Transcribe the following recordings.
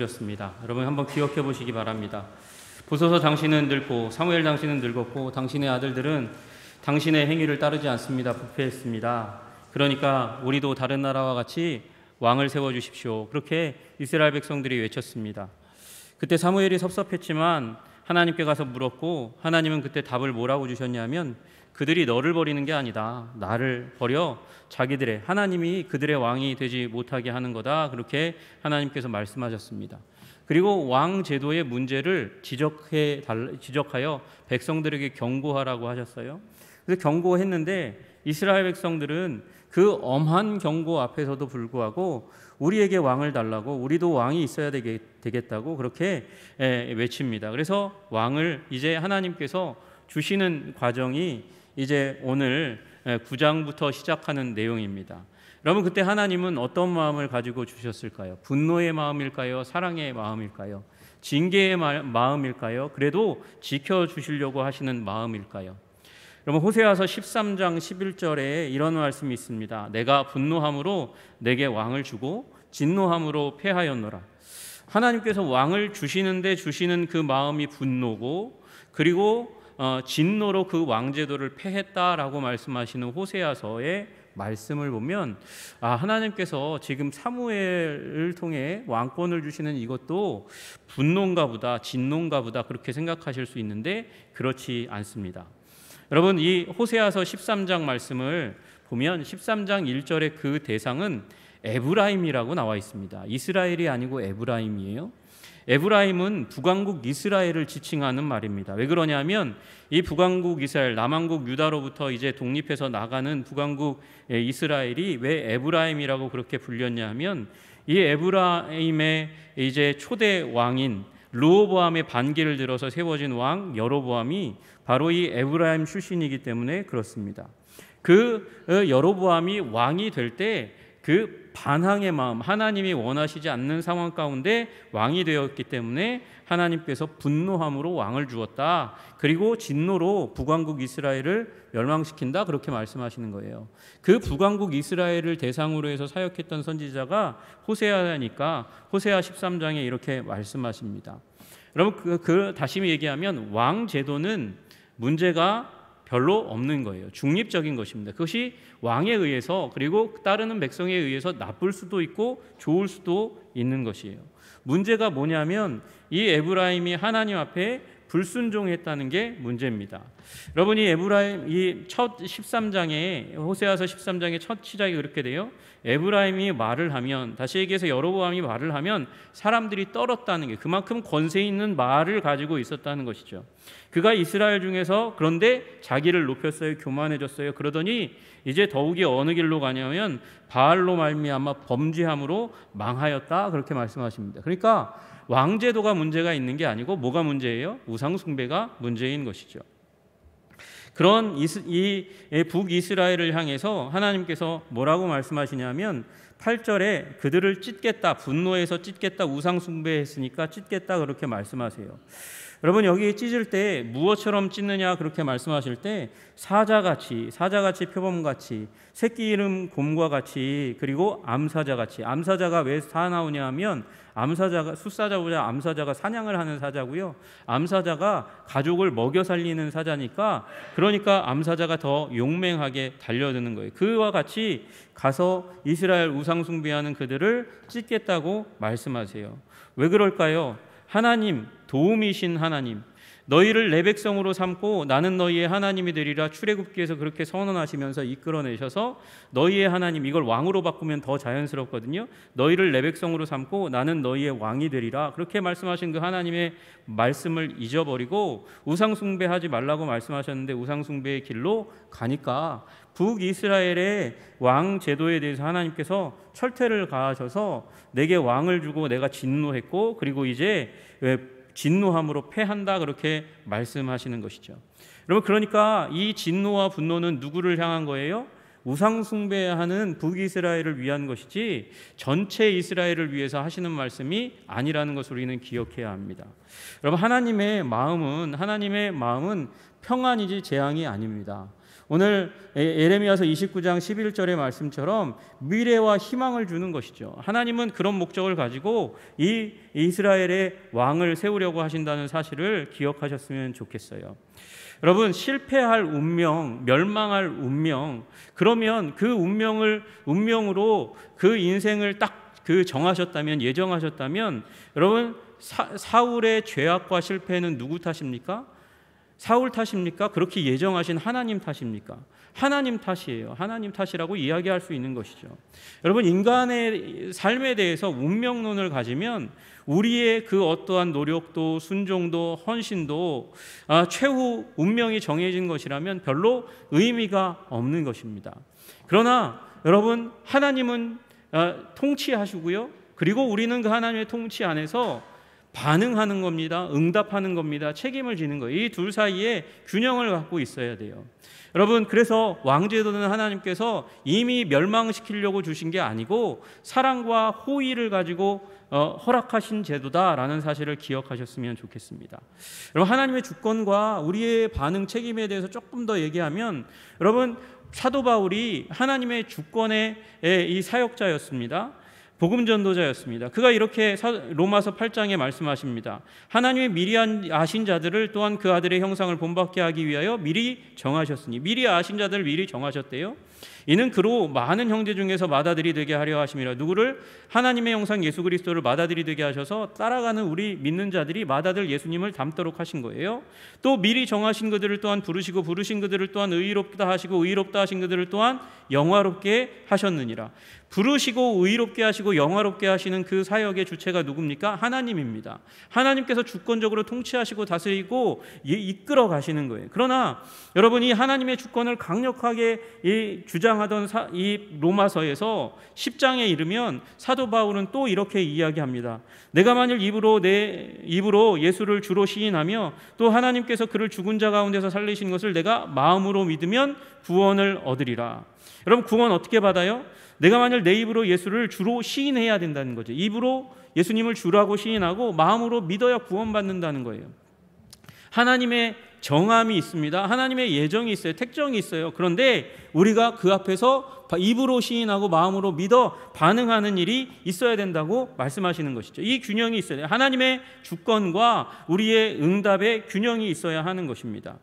부렸습니다. 여러분 한번 기억해 보시기 바랍니다. 보소서 당신은 늙고 사무엘 당신은 늙었고 당신의 아들들은 당신의 행위를 따르지 않습니다. 부패했습니다. 그러니까 우리도 다른 나라와 같이 왕을 세워주십시오. 그렇게 이스라엘 백성들이 외쳤습니다. 그때 사무엘이 섭섭했지만 하나님께 가서 물었고 하나님은 그때 답을 뭐라고 주셨냐면 그들이 너를 버리는 게 아니다. 나를 버려 하나님이 그들의 왕이 되지 못하게 하는 거다. 그렇게 하나님께서 말씀하셨습니다. 그리고 왕 제도의 문제를 지적하여 백성들에게 경고하라고 하셨어요. 그래서 경고했는데 이스라엘 백성들은 그 엄한 경고 앞에서도 불구하고 우리에게 왕을 달라고, 우리도 왕이 있어야 되겠다고 그렇게 외칩니다. 그래서 왕을 이제 하나님께서 주시는 과정이 이제 오늘 9장부터 시작하는 내용입니다. 여러분, 그때 하나님은 어떤 마음을 가지고 주셨을까요? 분노의 마음일까요? 사랑의 마음일까요? 징계의 마음일까요? 그래도 지켜주시려고 하시는 마음일까요? 여러분, 호세아서 13장 11절에 이런 말씀이 있습니다. 내가 분노함으로 내게 왕을 주고 진노함으로 패하였노라. 하나님께서 왕을 주시는데 주시는 그 마음이 분노고, 그리고 진노로 그 왕제도를 패했다라고 말씀하시는 호세아서의 말씀을 보면 하나님께서 지금 사무엘을 통해 왕권을 주시는 이것도 분노인가 보다, 진노인가 보다 그렇게 생각하실 수 있는데 그렇지 않습니다. 여러분, 이 호세아서 13장 말씀을 보면 13장 1절의 그 대상은 에브라임이라고 나와 있습니다. 이스라엘이 아니고 에브라임이에요. 에브라임은 북왕국 이스라엘을 지칭하는 말입니다. 왜 그러냐면 이 북왕국 이스라엘, 남왕국 유다로부터 이제 독립해서 나가는 북왕국 이스라엘이 왜 에브라임이라고 그렇게 불렸냐면 이 에브라임의 이제 초대 왕인 르호보암의 반기를 들어서 세워진 왕 여로보암이 바로 이 에브라임 출신이기 때문에 그렇습니다. 그 여로보암이 왕이 될 때 그 반항의 마음, 하나님이 원하시지 않는 상황 가운데 왕이 되었기 때문에 하나님께서 분노함으로 왕을 주었다. 그리고 진노로 북왕국 이스라엘을 멸망시킨다. 그렇게 말씀하시는 거예요. 그 북왕국 이스라엘을 대상으로 해서 사역했던 선지자가 호세아니까 호세아 13장에 이렇게 말씀하십니다. 여러분, 다시 얘기하면 왕 제도는 문제가 별로 없는 거예요. 중립적인 것입니다. 그것이 왕에 의해서, 그리고 따르는 백성에 의해서 나쁠 수도 있고 좋을 수도 있는 것이에요. 문제가 뭐냐면 이 에브라임이 하나님 앞에 불순종했다는 게 문제입니다. 여러분이 에브라임 이 첫 13장에 호세아서 13장의 첫 시작이 그렇게 돼요. 에브라임이 말을 하면, 다시 얘기해서 여로보암이 말을 하면 사람들이 떨었다는 게 그만큼 권세 있는 말을 가지고 있었다는 것이죠. 그가 이스라엘 중에서 그런데 자기를 높였어요. 교만해졌어요. 그러더니 이제 더욱이 어느 길로 가냐면 바알로 말미암아 범죄함으로 망하였다. 그렇게 말씀하십니다. 그러니까 왕제도가 문제가 있는 게 아니고 뭐가 문제예요? 우상 숭배가 문제인 것이죠. 그런 이 북이스라엘을 향해서 하나님께서 뭐라고 말씀하시냐면 8절에 그들을 찢겠다, 분노해서 찢겠다, 우상 숭배했으니까 찢겠다 그렇게 말씀하세요. 여러분, 여기 찢을 때 무엇처럼 찢느냐 그렇게 말씀하실 때 사자같이 표범같이, 새끼 이름 곰과 같이, 그리고 암사자같이. 암사자가 왜 나오냐 하면 숫사자보다 암사자가 사냥을 하는 사자고요. 암사자가 가족을 먹여 살리는 사자니까, 그러니까 암사자가 더 용맹하게 달려드는 거예요. 그와 같이 가서 이스라엘 우상 숭배하는 그들을 찢겠다고 말씀하세요. 왜 그럴까요? 하나님, 도움이신 하나님, 너희를 내 백성으로 삼고 나는 너희의 하나님이 되리라 출애굽기에서 그렇게 선언하시면서 이끌어내셔서 너희의 하나님, 이걸 왕으로 바꾸면 더 자연스럽거든요. 너희를 내 백성으로 삼고 나는 너희의 왕이 되리라 그렇게 말씀하신 그 하나님의 말씀을 잊어버리고 우상 숭배하지 말라고 말씀하셨는데 우상 숭배의 길로 가니까 북이스라엘의 왕 제도에 대해서 하나님께서 철퇴를 가하셔서 내게 왕을 주고 내가 진노했고, 그리고 이제 진노함으로 패한다 그렇게 말씀하시는 것이죠. 여러분, 그러니까 이 진노와 분노는 누구를 향한 거예요? 우상 숭배하는 북이스라엘을 위한 것이지 전체 이스라엘을 위해서 하시는 말씀이 아니라는 것을 우리는 기억해야 합니다. 여러분, 하나님의 마음은 평안이지 재앙이 아닙니다. 오늘 예레미야서 29장 11절의 말씀처럼 미래와 희망을 주는 것이죠. 하나님은 그런 목적을 가지고 이 이스라엘의 왕을 세우려고 하신다는 사실을 기억하셨으면 좋겠어요. 여러분, 실패할 운명, 멸망할 운명, 그러면 그 운명으로 그 인생을 딱 정하셨다면, 예정하셨다면, 여러분, 사울의 죄악과 실패는 누구 탓입니까? 사울 탓입니까? 그렇게 예정하신 하나님 탓입니까? 하나님 탓이에요. 하나님 탓이라고 이야기할 수 있는 것이죠. 여러분, 인간의 삶에 대해서 운명론을 가지면 우리의 그 어떠한 노력도 순종도 헌신도 최후 운명이 정해진 것이라면 별로 의미가 없는 것입니다. 그러나 여러분, 하나님은 통치하시고요. 그리고 우리는 그 하나님의 통치 안에서 반응하는 겁니다. 응답하는 겁니다. 책임을 지는 거예요. 이 둘 사이에 균형을 갖고 있어야 돼요. 여러분, 그래서 왕제도는 하나님께서 이미 멸망시키려고 주신 게 아니고 사랑과 호의를 가지고 허락하신 제도다라는 사실을 기억하셨으면 좋겠습니다. 여러분, 하나님의 주권과 우리의 반응 책임에 대해서 조금 더 얘기하면, 여러분, 사도 바울이 하나님의 주권의 이 사역자였습니다. 복음 전도자였습니다. 그가 이렇게 로마서 8장에 말씀하십니다. 하나님의 미리 아신 자들을 또한 그 아들의 형상을 본받게 하기 위하여 미리 정하셨으니, 미리 아신 자들을 미리 정하셨대요. 이는 그로 많은 형제 중에서 맏아들이 되게 하려 하심이라. 누구를? 하나님의 형상 예수 그리스도를 맏아들이 되게 하셔서 따라가는 우리 믿는 자들이 맏아들 예수님을 닮도록 하신 거예요. 또 미리 정하신 그들을 또한 부르시고, 부르신 그들을 또한 의롭다 하시고, 의롭다 하신 그들을 또한 영화롭게 하셨느니라. 부르시고 의롭게 하시고 영화롭게 하시는 그 사역의 주체가 누굽니까? 하나님입니다. 하나님께서 주권적으로 통치하시고 다스리고 이끌어 가시는 거예요. 그러나 여러분, 이 하나님의 주권을 강력하게 주장하던 이 로마서에서 10장에 이르면 사도 바울은 또 이렇게 이야기합니다. 내가 만일 내 입으로 예수를 주로 시인하며 또 하나님께서 그를 죽은 자 가운데서 살리신 것을 내가 마음으로 믿으면 구원을 얻으리라. 여러분, 구원 어떻게 받아요? 내가 만일 내 입으로 예수를 주로 시인해야 된다는 거죠. 입으로 예수님을 주라고 시인하고 마음으로 믿어야 구원받는다는 거예요. 하나님의 정함이 있습니다. 하나님의 예정이 있어요. 택정이 있어요. 그런데 우리가 그 앞에서 입으로 시인하고 마음으로 믿어 반응하는 일이 있어야 된다고 말씀하시는 것이죠. 이 균형이 있어야 돼요. 하나님의 주권과 우리의 응답의 균형이 있어야 하는 것입니다.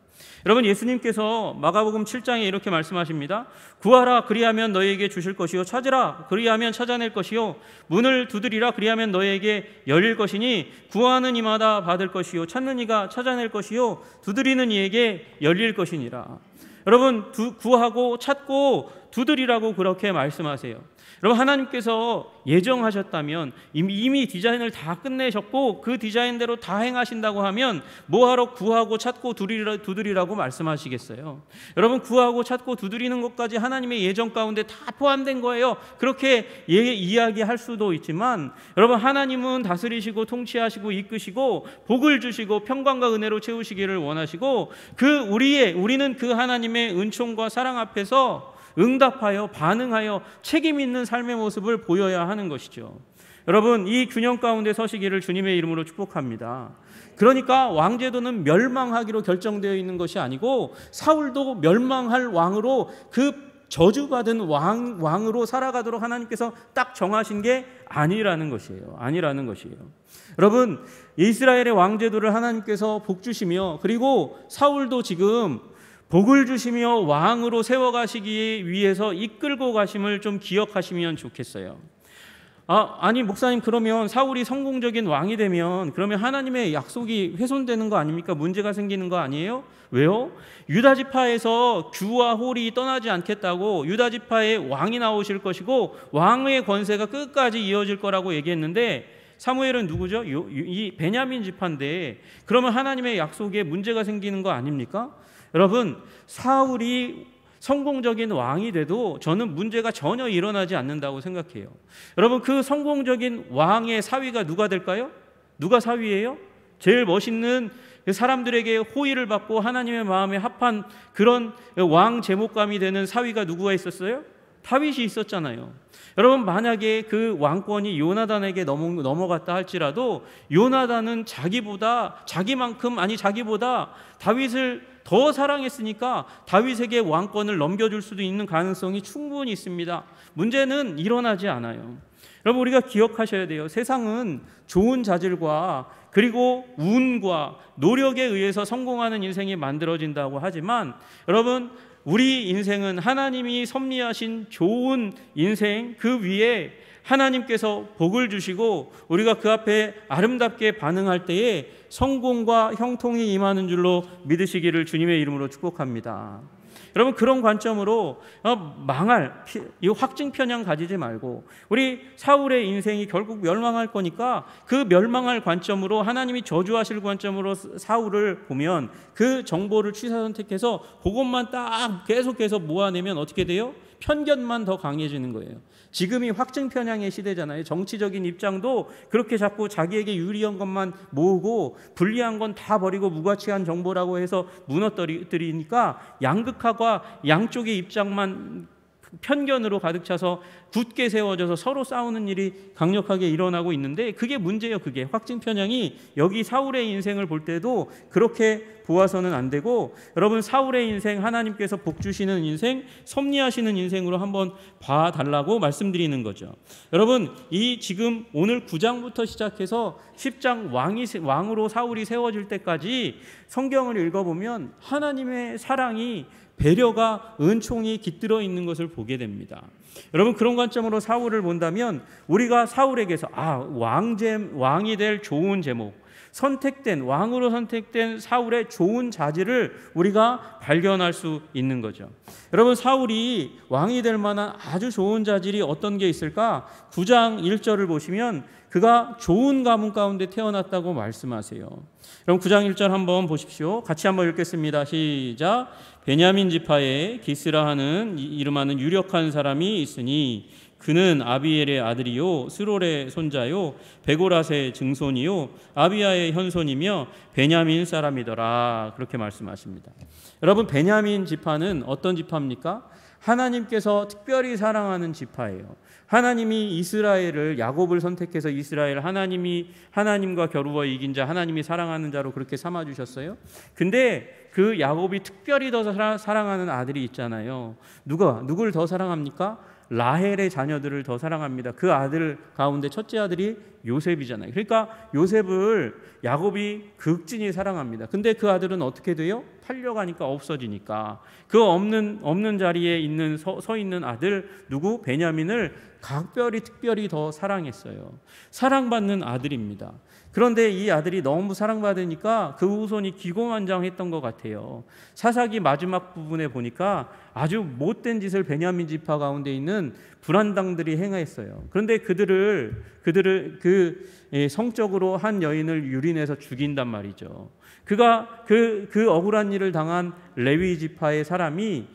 여러분, 예수님께서 마가복음 7장에 이렇게 말씀하십니다. 구하라, 그리하면 너희에게 주실 것이요, 찾으라, 그리하면 찾아낼 것이요, 문을 두드리라, 그리하면 너희에게 열릴 것이니 구하는 이마다 받을 것이요, 찾는 이가 찾아낼 것이요, 두드리는 이에게 열릴 것이니라. 여러분, 구하고 찾고 두드리라고 그렇게 말씀하세요. 여러분, 하나님께서 예정하셨다면 이미 디자인을 다 끝내셨고 그 디자인대로 다 행하신다고 하면 뭐하러 구하고 찾고 두드리라고 말씀하시겠어요? 여러분, 구하고 찾고 두드리는 것까지 하나님의 예정 가운데 다 포함된 거예요. 그렇게 이야기할 수도 있지만, 여러분, 하나님은 다스리시고 통치하시고 이끄시고 복을 주시고 평강과 은혜로 채우시기를 원하시고, 우리는 그 하나님의 은총과 사랑 앞에서 응답하여 반응하여 책임 있는 삶의 모습을 보여야 하는 것이죠. 여러분, 이 균형 가운데 서시기를 주님의 이름으로 축복합니다. 그러니까 왕제도는 멸망하기로 결정되어 있는 것이 아니고 사울도 멸망할 왕으로, 그 저주받은 왕으로 살아가도록 하나님께서 딱 정하신 게 아니라는 것이에요. 여러분, 이스라엘의 왕제도를 하나님께서 복 주시며, 그리고 사울도 지금 복을 주시며 왕으로 세워가시기 위해서 이끌고 가심을 좀 기억하시면 좋겠어요. 아니 목사님, 그러면 사울이 성공적인 왕이 되면 그러면 하나님의 약속이 훼손되는 거 아닙니까? 문제가 생기는 거 아니에요? 왜요? 유다지파에서 규와 홀이 떠나지 않겠다고 유다지파의 왕이 나오실 것이고 왕의 권세가 끝까지 이어질 거라고 얘기했는데, 사무엘은 누구죠? 이 베냐민 지파인데 그러면 하나님의 약속에 문제가 생기는 거 아닙니까? 여러분, 사울이 성공적인 왕이 돼도 저는 문제가 전혀 일어나지 않는다고 생각해요. 여러분, 그 성공적인 왕의 사위가 누가 될까요? 누가 사위예요? 제일 멋있는 사람들에게 호의를 받고 하나님의 마음에 합한 그런 왕 제목감이 되는 사위가 누구가 있었어요? 다윗이 있었잖아요. 여러분, 만약에 그 왕권이 요나단에게 넘어갔다 할지라도 요나단은 자기보다 다윗을 더 사랑했으니까 다윗에게 왕권을 넘겨줄 수도 있는 가능성이 충분히 있습니다. 문제는 일어나지 않아요. 여러분, 우리가 기억하셔야 돼요. 세상은 좋은 자질과 그리고 운과 노력에 의해서 성공하는 인생이 만들어진다고 하지만, 여러분, 우리 인생은 하나님이 섭리하신 좋은 인생, 그 위에 하나님께서 복을 주시고 우리가 그 앞에 아름답게 반응할 때에 성공과 형통이 임하는 줄로 믿으시기를 주님의 이름으로 축복합니다. 여러분, 그런 관점으로 이 확증 편향 가지지 말고, 우리 사울의 인생이 결국 멸망할 거니까 그 멸망할 관점으로, 하나님이 저주하실 관점으로 사울을 보면 그 정보를 취사 선택해서 그것만 딱 계속해서 모아내면 어떻게 돼요? 편견만 더 강해지는 거예요. 지금이 확증 편향의 시대잖아요. 정치적인 입장도 그렇게 자꾸 자기에게 유리한 것만 모으고 불리한 건 다 버리고 무가치한 정보라고 해서 무너뜨리니까 양극화가 양쪽의 입장만 편견으로 가득 차서 굳게 세워져서 서로 싸우는 일이 강력하게 일어나고 있는데, 그게 문제예요. 그게 확증 편향이 여기 사울의 인생을 볼 때도 그렇게 보아서는 안 되고, 여러분, 사울의 인생, 하나님께서 복 주시는 인생, 섭리하시는 인생으로 한번 봐달라고 말씀드리는 거죠. 여러분, 이 지금 오늘 9장부터 시작해서 10장 왕으로 사울이 세워질 때까지 성경을 읽어보면 하나님의 사랑이, 배려가, 은총이 깃들어 있는 것을 보게 됩니다. 여러분, 그런 관점으로 사울을 본다면 우리가 사울에게서 왕이 될 좋은 제목, 왕으로 선택된 사울의 좋은 자질을 우리가 발견할 수 있는 거죠. 여러분, 사울이 왕이 될 만한 아주 좋은 자질이 어떤 게 있을까? 9장 1절을 보시면 그가 좋은 가문 가운데 태어났다고 말씀하세요. 그럼 9장 1절 한번 보십시오. 같이 한번 읽겠습니다. 시작. 베냐민 지파에 기스라 하는 이름하는 유력한 사람이 있으니 그는 아비엘의 아들이요 스롤의 손자요 베고랏의 증손이요 아비야의 현손이며 베냐민 사람이더라. 그렇게 말씀하십니다. 여러분, 베냐민 지파는 어떤 지파입니까? 하나님께서 특별히 사랑하는 지파예요. 하나님이 이스라엘을, 야곱을 선택해서 이스라엘, 하나님과 겨루어 이긴 자, 하나님이 사랑하는 자로 그렇게 삼아주셨어요. 근데 그 야곱이 특별히 더 사랑하는 아들이 있잖아요. 누굴 더 사랑합니까? 라헬의 자녀들을 더 사랑합니다. 그 아들 가운데 첫째 아들이 요셉이잖아요. 그러니까 요셉을 야곱이 극진히 사랑합니다. 근데 그 아들은 어떻게 돼요? 팔려가니까, 없어지니까. 그 없는 자리에 서 있는 아들 누구? 베냐민을 특별히 더 사랑했어요. 사랑받는 아들입니다. 그런데 이 아들이 너무 사랑받으니까 그 후손이 기고만장했던 것 같아요. 사사기 마지막 부분에 보니까 아주 못된 짓을 베냐민 지파 가운데 있는 불안당들이 행했어요. 그런데 그들을 성적으로 한 여인을 유린해서 죽인단 말이죠. 그가 그 억울한 일을 당한 레위 지파의 사람이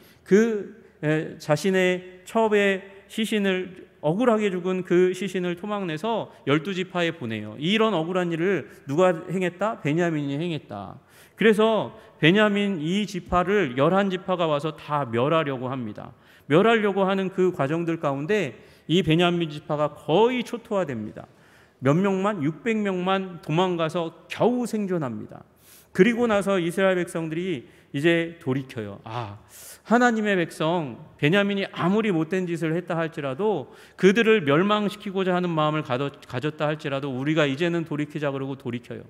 자신의 첩의 시신을, 억울하게 죽은 그 시신을 토막내서 12지파에 보내요. 이런 억울한 일을 누가 행했다? 베냐민이 행했다. 그래서 베냐민 이 지파를 11지파가 와서 다 멸하려고 합니다. 멸하려고 하는 그 과정들 가운데 이 베냐민 지파가 거의 초토화됩니다. 몇 명만, 600명만 도망가서 겨우 생존합니다. 그리고 나서 이스라엘 백성들이 이제 돌이켜요. 하나님의 백성 베냐민이 아무리 못된 짓을 했다 할지라도, 그들을 멸망시키고자 하는 마음을 가졌다 할지라도 우리가 이제는 돌이키자 그러고 돌이켜요.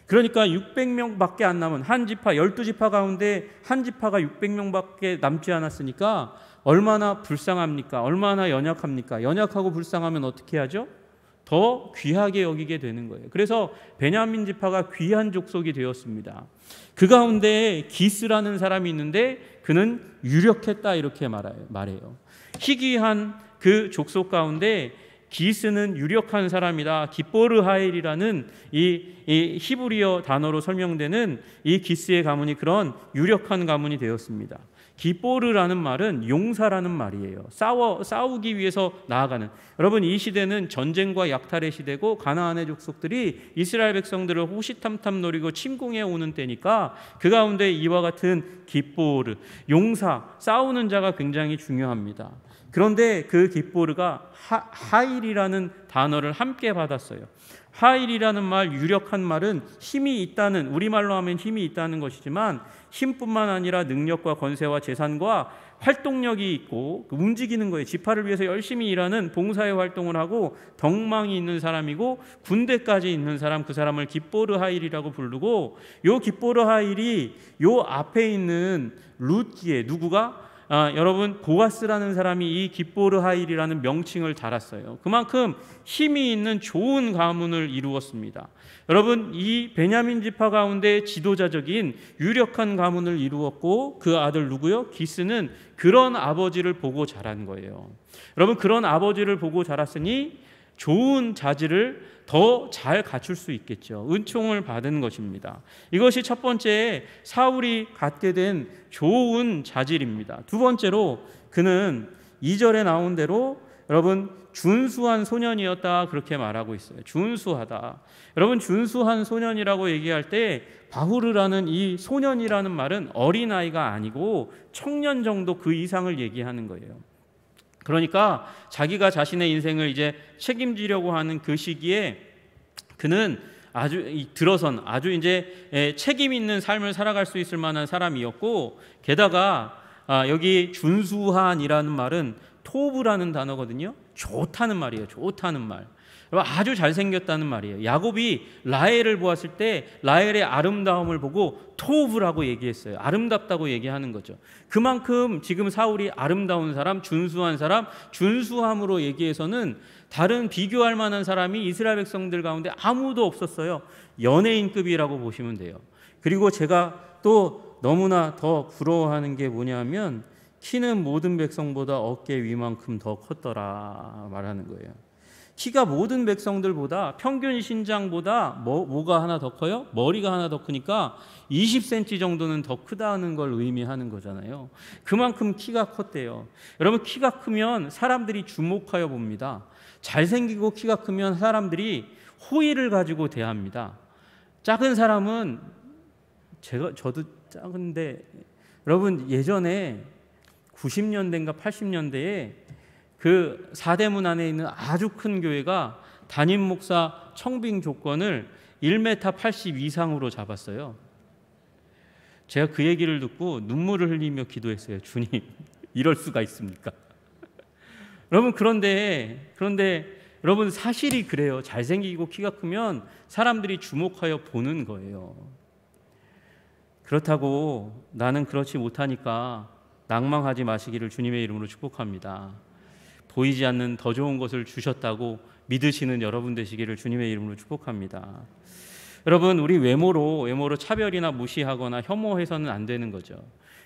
그러니까 600명밖에 안 남은 한 지파, 12지파 가운데 한 지파가 600명밖에 남지 않았으니까 얼마나 불쌍합니까? 얼마나 연약합니까? 연약하고 불쌍하면 어떻게 하죠? 더 귀하게 여기게 되는 거예요. 그래서 베냐민 지파가 귀한 족속이 되었습니다. 그 가운데 기스라는 사람이 있는데 그는 유력했다, 이렇게 말해요. 희귀한 그 족속 가운데 기스는 유력한 사람이다. 기뽀르하엘이라는 이 히브리어 단어로 설명되는 이 기스의 가문이 그런 유력한 가문이 되었습니다. 기뽀르라는 말은 용사라는 말이에요. 싸우기 위해서 나아가는. 여러분, 이 시대는 전쟁과 약탈의 시대고 가나안의 족속들이 이스라엘 백성들을 호시탐탐 노리고 침공해 오는 때니까 그 가운데 이와 같은 기뽀르, 용사, 싸우는 자가 굉장히 중요합니다. 그런데 그 기뽀르가 하일이라는 단어를 함께 받았어요. 하일이라는 말, 유력한 말은 힘이 있다는, 우리말로 하면 힘이 있다는 것이지만 힘뿐만 아니라 능력과 권세와 재산과 활동력이 있고 움직이는 거예요. 지파를 위해서 열심히 일하는 봉사의 활동을 하고 덕망이 있는 사람이고 군대까지 있는 사람, 그 사람을 깁보르 하일이라고 부르고, 요 깁보르 하일이 요 앞에 있는 룻기에 누구가 여러분 보아스라는 사람이 이 깁보르 하일이라는 명칭을 달았어요. 그만큼 힘이 있는 좋은 가문을 이루었습니다. 여러분, 이 베냐민 지파 가운데 지도자적인 유력한 가문을 이루었고, 그 아들 누구요? 기스는 그런 아버지를 보고 자란 거예요. 여러분, 그런 아버지를 보고 자랐으니 좋은 자질을 더 잘 갖출 수 있겠죠. 은총을 받은 것입니다. 이것이 첫 번째 사울이 갖게 된 좋은 자질입니다. 두 번째로 그는 2절에 나온 대로 여러분 준수한 소년이었다, 그렇게 말하고 있어요. 준수하다. 여러분, 준수한 소년이라고 얘기할 때 바후르라는 이 소년이라는 말은 어린아이가 아니고 청년 정도 그 이상을 얘기하는 거예요. 그러니까 자기가 자신의 인생을 이제 책임지려고 하는 그 시기에 그는 아주 들어선 아주 이제 책임 있는 삶을 살아갈 수 있을 만한 사람이었고, 게다가 여기 준수한이라는 말은 토브라는 단어거든요. 좋다는 말이에요. 좋다는 말. 아주 잘생겼다는 말이에요. 야곱이 라헬을 보았을 때 라헬의 아름다움을 보고 토브라고 얘기했어요. 아름답다고 얘기하는 거죠. 그만큼 지금 사울이 아름다운 사람, 준수한 사람, 준수함으로 얘기해서는 다른 비교할 만한 사람이 이스라엘 백성들 가운데 아무도 없었어요. 연예인급이라고 보시면 돼요. 그리고 제가 또 너무나 더 부러워하는 게 뭐냐면 키는 모든 백성보다 어깨 위만큼 더 컸더라 말하는 거예요. 키가 모든 백성들보다 평균 신장보다 뭐가 하나 더 커요? 머리가 하나 더 크니까 20cm 정도는 더 크다는 걸 의미하는 거잖아요. 그만큼 키가 컸대요. 여러분, 키가 크면 사람들이 주목하여 봅니다. 잘생기고 키가 크면 사람들이 호의를 가지고 대합니다. 작은 사람은 저도 작은데 여러분, 예전에 90년대인가 80년대에 그 사대문 안에 있는 아주 큰 교회가 담임 목사 청빙 조건을 1m 80 이상으로 잡았어요. 제가 그 얘기를 듣고 눈물을 흘리며 기도했어요. 주님, 이럴 수가 있습니까? 여러분, 그런데 여러분, 사실이 그래요. 잘생기고 키가 크면 사람들이 주목하여 보는 거예요. 그렇다고 나는 그렇지 못하니까 낭망하지 마시기를 주님의 이름으로 축복합니다. 보이지 않는 더 좋은 것을 주셨다고 믿으시는 여러분 되시기를 주님의 이름으로 축복합니다. 여러분, 우리 외모로 차별이나 무시하거나 혐오해서는 안 되는 거죠.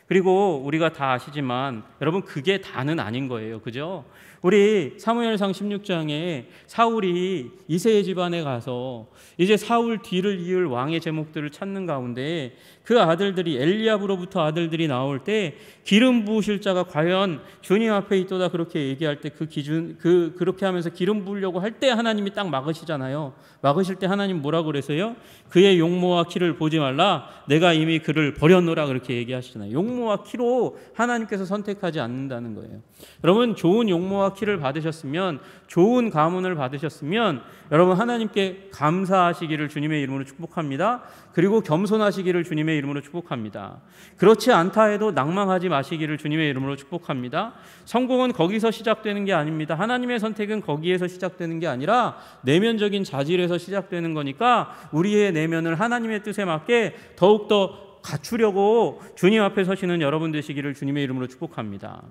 그리고 우리가 다 아시지만 여러분, 그게 다는 아닌 거예요. 그죠? 우리 사무엘상 16장에 사울이 이새의 집안에 가서 이제 사울 뒤를 이을 왕의 제목들을 찾는 가운데 그 아들들이, 엘리압으로부터 아들들이 나올 때 기름 부으실 자가 과연 주님 앞에 있도다, 그렇게 얘기할 때 그렇게 하면서 기름 부으려고 할 때 하나님이 딱 막으시잖아요. 막으실 때 하나님 뭐라고 그랬어요? 그의 용모와 키를 보지 말라, 내가 이미 그를 버렸노라, 그렇게 얘기하시잖아요. 용모와 키로 하나님께서 선택하지 않는다는 거예요. 여러분, 좋은 용모와 키를 받으셨으면, 좋은 가문을 받으셨으면 여러분, 하나님께 감사하시기를 주님의 이름으로 축복합니다. 그리고 겸손하시기를 주님의 이름으로 축복합니다. 그렇지 않다 해도 낭망하지 마시기를 주님의 이름으로 축복합니다. 성공은 거기서 시작되는 게 아닙니다. 하나님의 선택은 거기에서 시작되는 게 아니라 내면적인 자질에서 시작되는 거니까 우리의 내면을 하나님의 뜻에 맞게 더욱더 갖추려고 주님 앞에 서시는 여러분 되시기를 주님의 이름으로 축복합니다.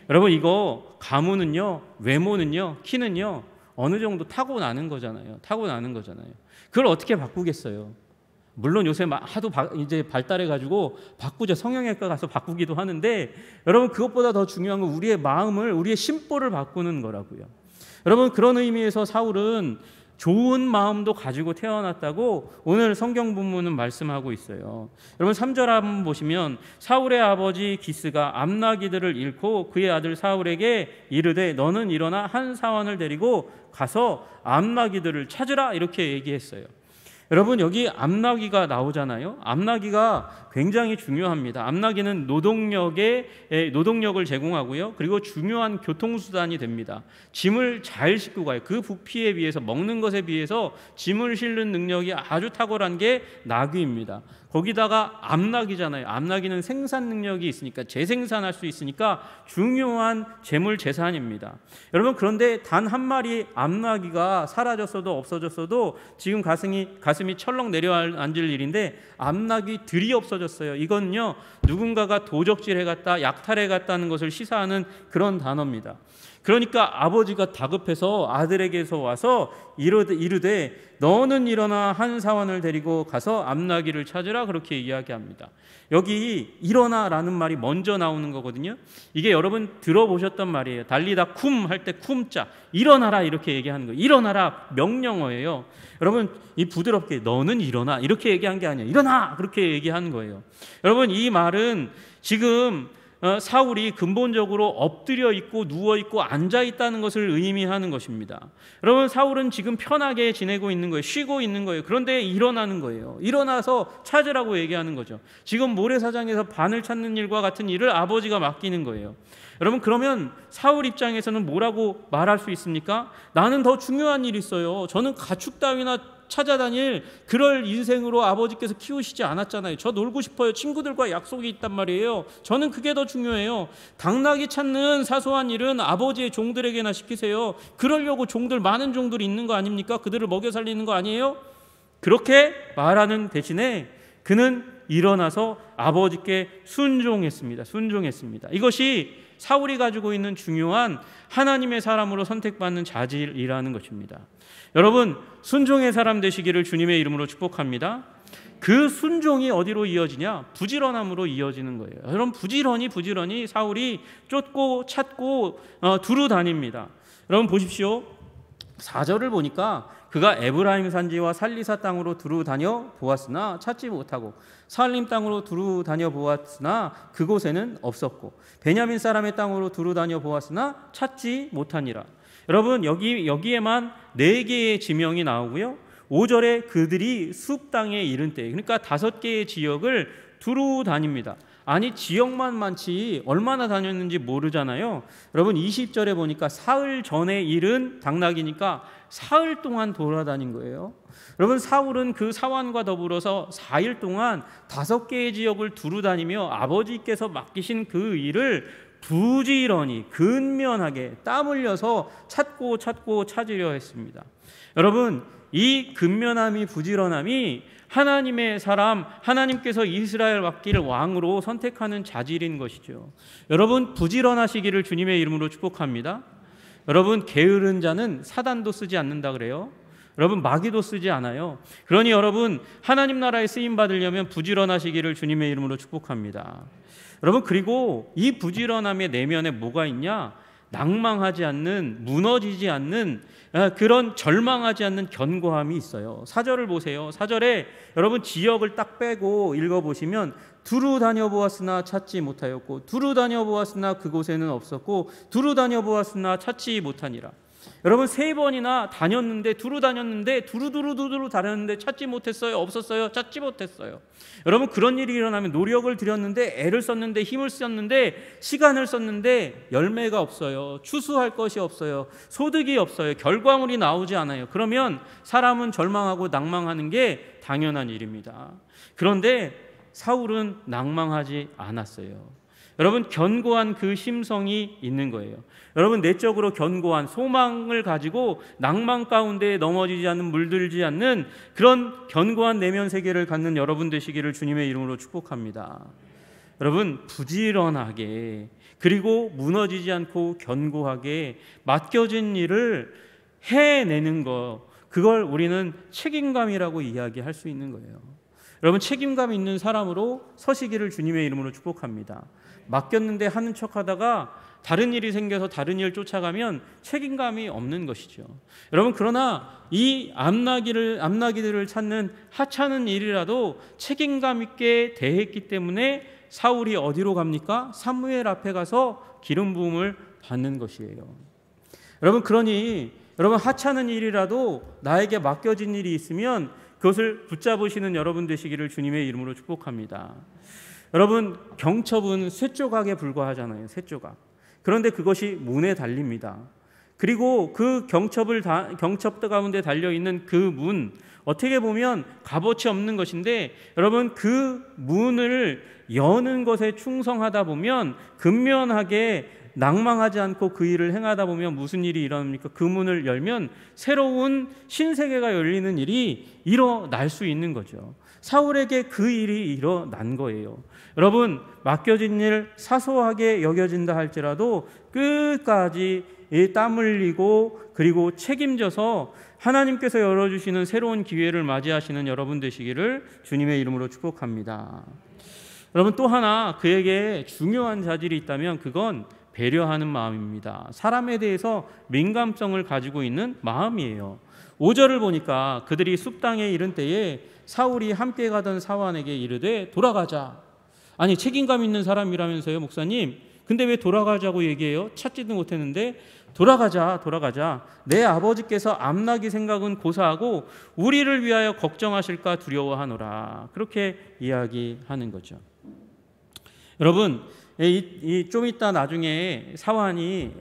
여러분, 이거 가문은요, 외모는요, 키는요 어느 정도 타고나는 거잖아요. 그걸 어떻게 바꾸겠어요? 물론 요새 하도 이제 발달해가지고 바꾸죠. 성형외과 가서 바꾸기도 하는데 여러분, 그것보다 더 중요한 건 우리의 마음을, 우리의 심보를 바꾸는 거라고요. 여러분, 그런 의미에서 사울은 좋은 마음도 가지고 태어났다고 오늘 성경 본문은 말씀하고 있어요. 여러분, 3절 한번 보시면 사울의 아버지 기스가 암나기들을 잃고 그의 아들 사울에게 이르되 너는 일어나 한 사원을 데리고 가서 암나기들을 찾으라, 이렇게 얘기했어요. 여러분 여기 암나귀가 나오잖아요. 암나귀가 굉장히 중요합니다. 암나귀는 노동력을 제공하고요. 그리고 중요한 교통수단이 됩니다. 짐을 잘 싣고 가요. 그 부피에 비해서, 먹는 것에 비해서 짐을 실는 능력이 아주 탁월한 게 나귀입니다. 거기다가 암나귀잖아요. 암나귀는 생산 능력이 있으니까, 재생산할 수 있으니까 중요한 재물 재산입니다. 여러분 그런데 단 한 마리 암나귀가 사라졌어도 없어졌어도 지금 가슴이 철렁 내려앉을 일인데, 암나귀들이 없어졌어요. 이건요 누군가가 도적질해 갔다, 약탈해 갔다는 것을 시사하는 그런 단어입니다. 그러니까 아버지가 다급해서 아들에게서 와서 이르되 너는 일어나 한 사환을 데리고 가서 암나귀를 찾으라, 그렇게 이야기합니다. 여기 일어나라는 말이 먼저 나오는 거거든요. 이게 여러분 들어보셨던 말이에요. 달리다 쿰 할 때 쿰자, 일어나라 이렇게 얘기하는 거예요. 일어나라 명령어예요. 여러분 이 부드럽게 너는 일어나 이렇게 얘기한 게 아니에요. 일어나 그렇게 얘기하는 거예요. 여러분 이 말은 지금 사울이 근본적으로 엎드려 있고 누워 있고 앉아 있다는 것을 의미하는 것입니다. 여러분 사울은 지금 편하게 지내고 있는 거예요. 쉬고 있는 거예요. 그런데 일어나는 거예요. 일어나서 찾으라고 얘기하는 거죠. 지금 모래사장에서 반을 찾는 일과 같은 일을 아버지가 맡기는 거예요. 여러분 그러면 사울 입장에서는 뭐라고 말할 수 있습니까? 나는 더 중요한 일이 있어요. 저는 가축 따위나 찾아다닐 그럴 인생으로 아버지께서 키우시지 않았잖아요. 저 놀고 싶어요. 친구들과 약속이 있단 말이에요. 저는 그게 더 중요해요. 당나귀 찾는 사소한 일은 아버지의 종들에게나 시키세요. 그러려고 많은 종들이 있는 거 아닙니까? 그들을 먹여 살리는 거 아니에요? 그렇게 말하는 대신에 그는 일어나서 아버지께 순종했습니다. 이것이 사울이 가지고 있는 중요한 하나님의 사람으로 선택받는 자질이라는 것입니다. 여러분 순종의 사람 되시기를 주님의 이름으로 축복합니다. 그 순종이 어디로 이어지냐? 부지런함으로 이어지는 거예요. 여러분 부지런히 사울이 쫓고 찾고 두루 다닙니다. 여러분 보십시오. 4절을 보니까 그가 에브라임 산지와 살리사 땅으로 두루 다녀 보았으나 찾지 못하고 살림 땅으로 두루 다녀 보았으나 그곳에는 없었고 베냐민 사람의 땅으로 두루 다녀 보았으나 찾지 못하니라. 여러분 여기에만 4개의 지명이 나오고요. 5절에 그들이 숲 땅에 이른 때, 그러니까 5개의 지역을 두루 다닙니다. 아니 지역만 많지 얼마나 다녔는지 모르잖아요. 여러분 20절에 보니까 사흘 전에 이른 당나귀니까 사흘 동안 돌아다닌 거예요. 여러분 사울은 그 사환과 더불어서 4일 동안 5개의 지역을 두루 다니며 아버지께서 맡기신 그 일을 부지런히 근면하게 땀 흘려서 찾고 찾으려 했습니다. 여러분 이 근면함이 부지런함이 하나님의 사람, 하나님께서 이스라엘 맡길 왕으로 선택하는 자질인 것이죠. 여러분 부지런하시기를 주님의 이름으로 축복합니다. 여러분 게으른 자는 사단도 쓰지 않는다 그래요. 여러분 마귀도 쓰지 않아요. 그러니 여러분 하나님 나라에 쓰임 받으려면 부지런하시기를 주님의 이름으로 축복합니다. 여러분 그리고 이 부지런함의 내면에 뭐가 있냐? 낭망하지 않는, 무너지지 않는, 그런 절망하지 않는 견고함이 있어요. 4절을 보세요. 4절에 여러분 지역을 딱 빼고 읽어보시면 두루 다녀보았으나 찾지 못하였고 두루 다녀보았으나 그곳에는 없었고 두루 다녀보았으나 찾지 못하니라. 여러분 3번이나 다녔는데 두루 다녔는데 찾지 못했어요? 없었어요? 찾지 못했어요. 여러분 그런 일이 일어나면 노력을 들였는데 애를 썼는데 힘을 썼는데 시간을 썼는데 열매가 없어요. 추수할 것이 없어요. 소득이 없어요. 결과물이 나오지 않아요. 그러면 사람은 절망하고 낭망하는 게 당연한 일입니다. 그런데 사울은 낭망하지 않았어요. 여러분 견고한 그 심성이 있는 거예요. 여러분 내적으로 견고한 소망을 가지고 낭만 가운데 넘어지지 않는, 물들지 않는 그런 견고한 내면 세계를 갖는 여러분 되시기를 주님의 이름으로 축복합니다. 여러분 부지런하게 그리고 무너지지 않고 견고하게 맡겨진 일을 해내는 것, 그걸 우리는 책임감이라고 이야기할 수 있는 거예요. 여러분 책임감 있는 사람으로 서시기를 주님의 이름으로 축복합니다. 맡겼는데 하는 척하다가 다른 일이 생겨서 다른 일을 쫓아가면 책임감이 없는 것이죠. 여러분 그러나 이 암나귀들을 찾는 하찮은 일이라도 책임감 있게 대했기 때문에 사울이 어디로 갑니까? 사무엘 앞에 가서 기름 부음을 받는 것이에요. 여러분 그러니 여러분 하찮은 일이라도 나에게 맡겨진 일이 있으면 그것을 붙잡으시는 여러분 되시기를 주님의 이름으로 축복합니다. 여러분, 경첩은 쇠조각에 불과하잖아요. 쇠조각. 그런데 그것이 문에 달립니다. 그리고 그 경첩 가운데 달려있는 그 문, 어떻게 보면 값어치 없는 것인데, 여러분, 그 문을 여는 것에 충성하다 보면, 근면하게 낭망하지 않고 그 일을 행하다 보면 무슨 일이 일어납니까? 그 문을 열면 새로운 신세계가 열리는 일이 일어날 수 있는 거죠. 사울에게 그 일이 일어난 거예요. 여러분, 맡겨진 일 사소하게 여겨진다 할지라도 끝까지 땀 흘리고 그리고 책임져서 하나님께서 열어주시는 새로운 기회를 맞이하시는 여러분 되시기를 주님의 이름으로 축복합니다. 여러분, 또 하나 그에게 중요한 자질이 있다면 그건 배려하는 마음입니다. 사람에 대해서 민감성을 가지고 있는 마음이에요. 5절을 보니까 그들이 숲 땅에 이른 때에 사울이 함께 가던 사환에게 이르되 돌아가자. 아니, 책임감 있는 사람이라면서요, 목사님. 근데 왜 돌아가자고 얘기해요? 찾지도 못했는데 돌아가자. 내 아버지께서 암나기 생각은 고사하고 우리를 위하여 걱정하실까 두려워하노라. 그렇게 이야기하는 거죠. 여러분, 좀 이따 나중에 사환이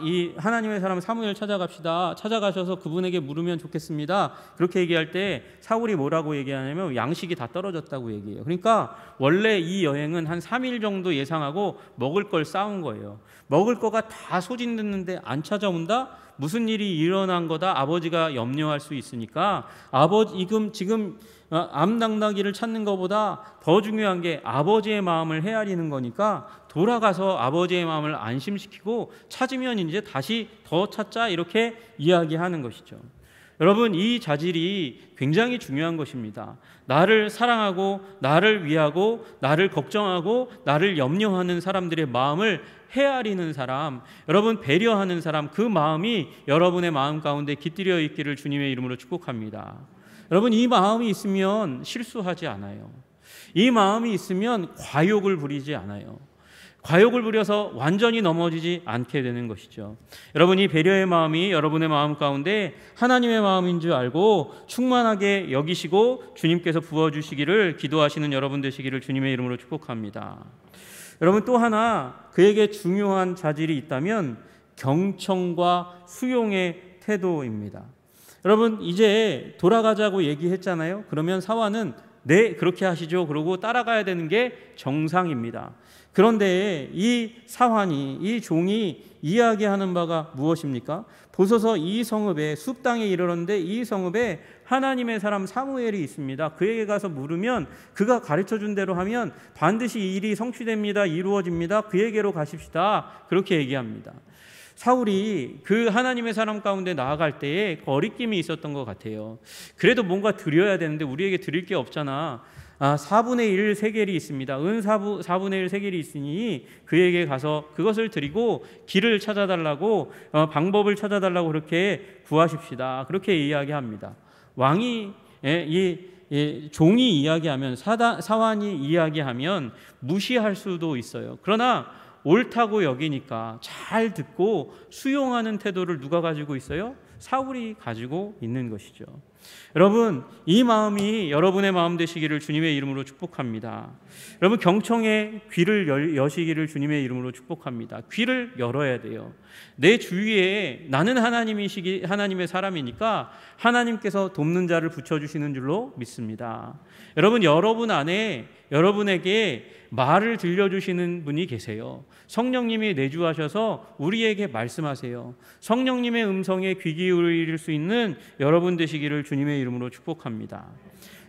이 하나님의 사람 사무엘 찾아가셔서 그분에게 물으면 좋겠습니다. 그렇게 얘기할 때 사울이 뭐라고 얘기하냐면 양식이 다 떨어졌다고 얘기해요. 그러니까 원래 이 여행은 한 3일 정도 예상하고 먹을 걸 싸운 거예요. 먹을 거가 다 소진됐는데 안 찾아온다? 무슨 일이 일어난 거다? 아버지가 염려할 수 있으니까 지금 암당나귀를 찾는 것보다 더 중요한 게 아버지의 마음을 헤아리는 거니까 돌아가서 아버지의 마음을 안심시키고 찾으면 이제 다시 더 찾자, 이렇게 이야기하는 것이죠. 여러분, 이 자질이 굉장히 중요한 것입니다. 나를 사랑하고 나를 위하고 나를 걱정하고 나를 염려하는 사람들의 마음을 헤아리는 사람, 여러분, 배려하는 사람, 그 마음이 여러분의 마음 가운데 깃들여 있기를 주님의 이름으로 축복합니다. 여러분, 이 마음이 있으면 실수하지 않아요. 이 마음이 있으면 과욕을 부리지 않아요. 과욕을 부려서 완전히 넘어지지 않게 되는 것이죠. 여러분, 이 배려의 마음이 여러분의 마음 가운데 하나님의 마음인 줄 알고 충만하게 여기시고 주님께서 부어주시기를 기도하시는 여러분 되시기를 주님의 이름으로 축복합니다. 여러분, 또 하나 그에게 중요한 자질이 있다면 경청과 수용의 태도입니다. 여러분, 이제 돌아가자고 얘기했잖아요. 그러면 사환은 네, 그렇게 하시죠. 그러고 따라가야 되는 게 정상입니다. 그런데 이 사환이, 이 종이 이야기하는 바가 무엇입니까? 보소서 이 성읍에, 숲 땅에 이르렀는데 이 성읍에 하나님의 사람 사무엘이 있습니다. 그에게 가서 물으면 그가 가르쳐준 대로 하면 반드시 이 일이 성취됩니다. 이루어집니다. 그에게로 가십시다. 그렇게 얘기합니다. 사울이 그 하나님의 사람 가운데 나아갈 때에 거리낌이 있었던 것 같아요. 그래도 뭔가 드려야 되는데 우리에게 드릴 게 없잖아. 4분의 1 세겔이 있습니다. 은 4분의 1 세겔이 있으니 그에게 가서 그것을 드리고 길을 찾아달라고, 방법을 찾아달라고 그렇게 구하십시다. 그렇게 이야기합니다. 왕이 종이 이야기하면, 사환이 이야기하면 무시할 수도 있어요. 그러나 옳다고 여기니까 잘 듣고 수용하는 태도를 누가 가지고 있어요? 사울이 가지고 있는 것이죠. 여러분, 이 마음이 여러분의 마음 되시기를 주님의 이름으로 축복합니다. 여러분, 경청의 귀를 여시기를 주님의 이름으로 축복합니다. 귀를 열어야 돼요. 내 주위에 나는 하나님의 사람이니까 하나님께서 돕는 자를 붙여주시는 줄로 믿습니다. 여러분, 여러분 안에 여러분에게 말을 들려주시는 분이 계세요. 성령님이 내주하셔서 우리에게 말씀하세요. 성령님의 음성에 귀 기울일 수 있는 여러분 되시기를 주님의 이름으로 축복합니다.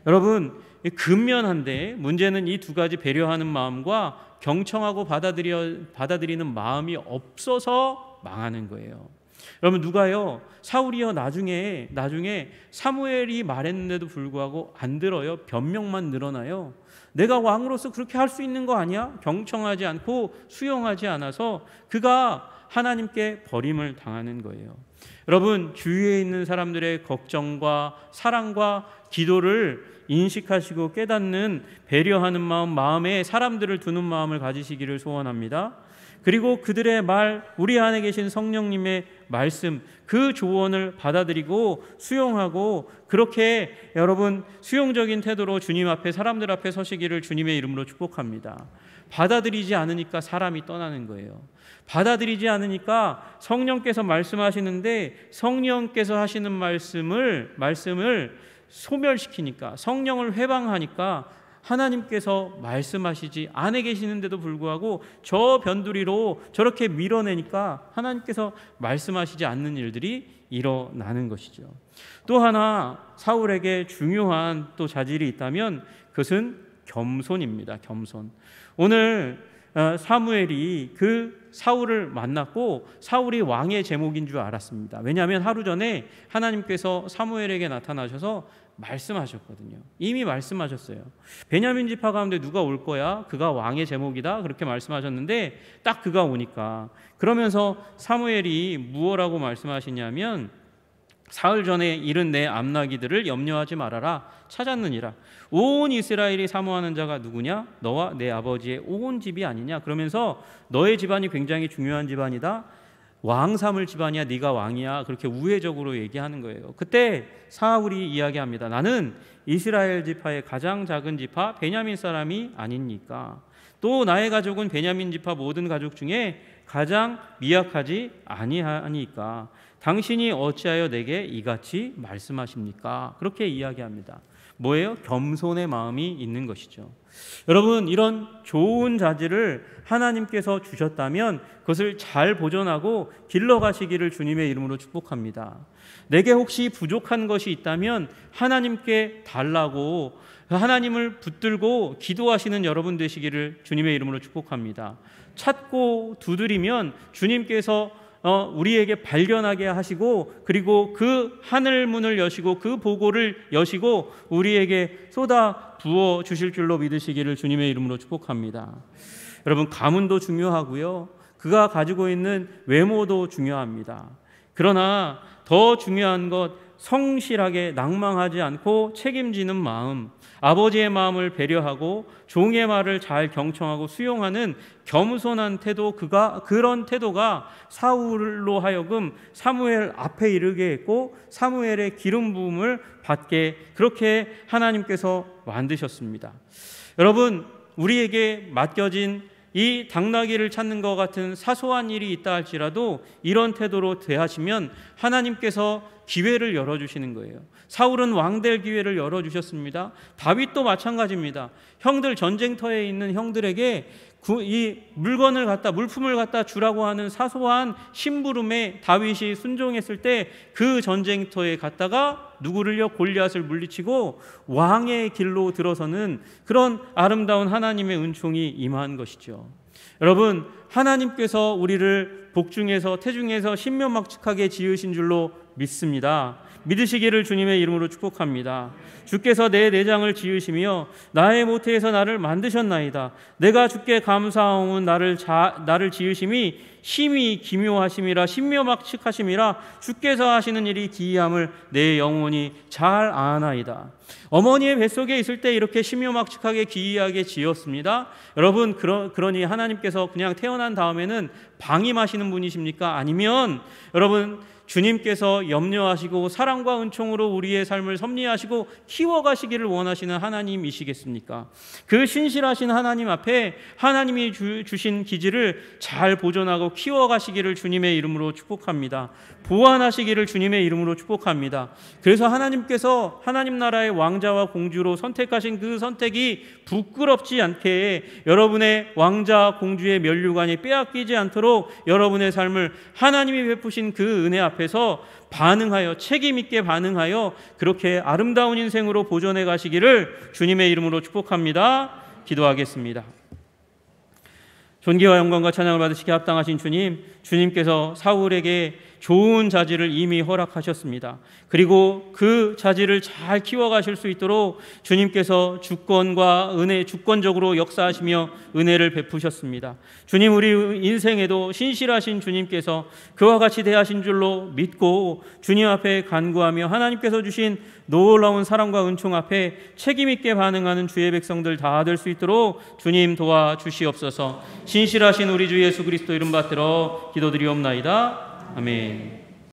여러분, 근면한데 문제는 이 두 가지 배려하는 마음과 경청하고 받아들이는 마음이 없어서 망하는 거예요. 여러분, 누가요? 사울이요, 나중에 사무엘이 말했는데도 불구하고 안 들어요. 변명만 늘어나요. 내가 왕으로서 그렇게 할 수 있는 거 아니야? 경청하지 않고 수용하지 않아서 그가 하나님께 버림을 당하는 거예요. 여러분, 주위에 있는 사람들의 걱정과 사랑과 기도를 인식하시고 깨닫는 배려하는 마음에 사람들을 두는 마음을 가지시기를 소원합니다. 그리고 그들의 말, 우리 안에 계신 성령님의 말씀, 그 조언을 받아들이고 수용하고 그렇게 여러분 수용적인 태도로 주님 앞에, 사람들 앞에 서시기를 주님의 이름으로 축복합니다. 받아들이지 않으니까 사람이 떠나는 거예요. 받아들이지 않으니까 성령께서 말씀하시는데 성령께서 하시는 말씀을 소멸시키니까, 성령을 회방하니까 하나님께서 말씀하시지 않아 계시는데도 불구하고 저 변두리로 저렇게 밀어내니까 하나님께서 말씀하시지 않는 일들이 일어나는 것이죠. 또 하나 사울에게 중요한 또 자질이 있다면 그것은 겸손입니다. 겸손. 오늘 사무엘이 그 사울을 만났고 사울이 왕의 제목인 줄 알았습니다. 왜냐하면 하루 전에 하나님께서 사무엘에게 나타나셔서 말씀하셨거든요. 이미 말씀하셨어요. 베냐민 지파 가운데 누가 올 거야? 그가 왕의 제목이다. 그렇게 말씀하셨는데 딱 그가 오니까, 그러면서 사무엘이 무엇라고 말씀하시냐면 사흘 전에 잃은 내 암나기들을 염려하지 말아라. 찾았느니라. 온 이스라엘이 사모하는 자가 누구냐? 너와 내 아버지의 온 집이 아니냐? 그러면서 너의 집안이 굉장히 중요한 집안이다. 왕 삼을 집안이야. 네가 왕이야. 그렇게 우회적으로 얘기하는 거예요. 그때 사울이 이야기합니다. 나는 이스라엘 지파의 가장 작은 지파 베냐민 사람이 아니니까. 또 나의 가족은 베냐민 지파 모든 가족 중에 가장 미약하지 아니하니까 당신이 어찌하여 내게 이같이 말씀하십니까? 그렇게 이야기합니다. 뭐예요? 겸손의 마음이 있는 것이죠. 여러분, 이런 좋은 자질을 하나님께서 주셨다면 그것을 잘 보존하고 길러가시기를 주님의 이름으로 축복합니다. 내게 혹시 부족한 것이 있다면 하나님께 달라고 하나님을 붙들고 기도하시는 여러분 되시기를 주님의 이름으로 축복합니다. 찾고 두드리면 주님께서 우리에게 발견하게 하시고, 그리고 그 하늘 문을 여시고 그 보고를 여시고 우리에게 쏟아 부어 주실 줄로 믿으시기를 주님의 이름으로 축복합니다. 여러분, 가문도 중요하고요, 그가 가지고 있는 외모도 중요합니다. 그러나 더 중요한 것, 성실하게 낭망하지 않고 책임지는 마음, 아버지의 마음을 배려하고 종의 말을 잘 경청하고 수용하는 겸손한 태도, 그런 태도가 사울로 하여금 사무엘 앞에 이르게 했고 사무엘의 기름 부음을 받게 그렇게 하나님께서 만드셨습니다. 여러분, 우리에게 맡겨진 이 당나귀를 찾는 것 같은 사소한 일이 있다 할지라도 이런 태도로 대하시면 하나님께서 기회를 열어주시는 거예요. 사울은 왕될 기회를 열어주셨습니다. 다윗도 마찬가지입니다. 형들, 전쟁터에 있는 형들에게 이 물품을 갖다 주라고 하는 사소한 심부름에 다윗이 순종했을 때 그 전쟁터에 갔다가 누구를요? 골리앗을 물리치고 왕의 길로 들어서는 그런 아름다운 하나님의 은총이 임한 것이죠. 여러분, 하나님께서 우리를 복중에서 태중에서 신묘막측하게 지으신 줄로 믿습니다. 믿으시기를 주님의 이름으로 축복합니다. 주께서 내 내장을 지으시며 나의 모태에서 나를 만드셨나이다. 내가 주께 감사하오면 나를 지으심이 심히 기묘하심이라 신묘막측하심이라. 주께서 하시는 일이 기이함을 내 영혼이 잘 아나이다. 어머니의 뱃속에 있을 때 이렇게 신묘막측하게 기이하게 지었습니다. 여러분, 그러니 하나님께서 그냥 태어난 다음에는 방임하시는 분이십니까? 아니면 여러분, 주님께서 염려하시고 사랑과 은총으로 우리의 삶을 섭리하시고 키워가시기를 원하시는 하나님이시겠습니까? 그 신실하신 하나님 앞에 하나님이 주신 기질을 잘 보존하고 키워가시기를 주님의 이름으로 축복합니다. 보완하시기를 주님의 이름으로 축복합니다. 그래서 하나님께서 하나님 나라의 왕자와 공주로 선택하신 그 선택이 부끄럽지 않게 여러분의 왕자 공주의 면류관이 빼앗기지 않도록 여러분의 삶을 하나님이 베푸신 그 은혜 앞에서 반응하여, 책임 있게 반응하여 그렇게 아름다운 인생으로 보존해 가시기를 주님의 이름으로 축복합니다. 기도하겠습니다. 존귀와 영광과 찬양을 받으시기에 합당하신 주님, 주님께서 사울에게 좋은 자질을 이미 허락하셨습니다. 그리고 그 자질을 잘 키워가실 수 있도록 주님께서 주권적으로 역사하시며 은혜를 베푸셨습니다. 주님, 우리 인생에도 신실하신 주님께서 그와 같이 대하신 줄로 믿고 주님 앞에 간구하며 하나님께서 주신 놀라운 사랑과 은총 앞에 책임 있게 반응하는 주의 백성들 다 될 수 있도록 주님 도와주시옵소서. 신실하신 우리 주 예수 그리스도 이름 받들어 기도드리옵나이다. 아멘.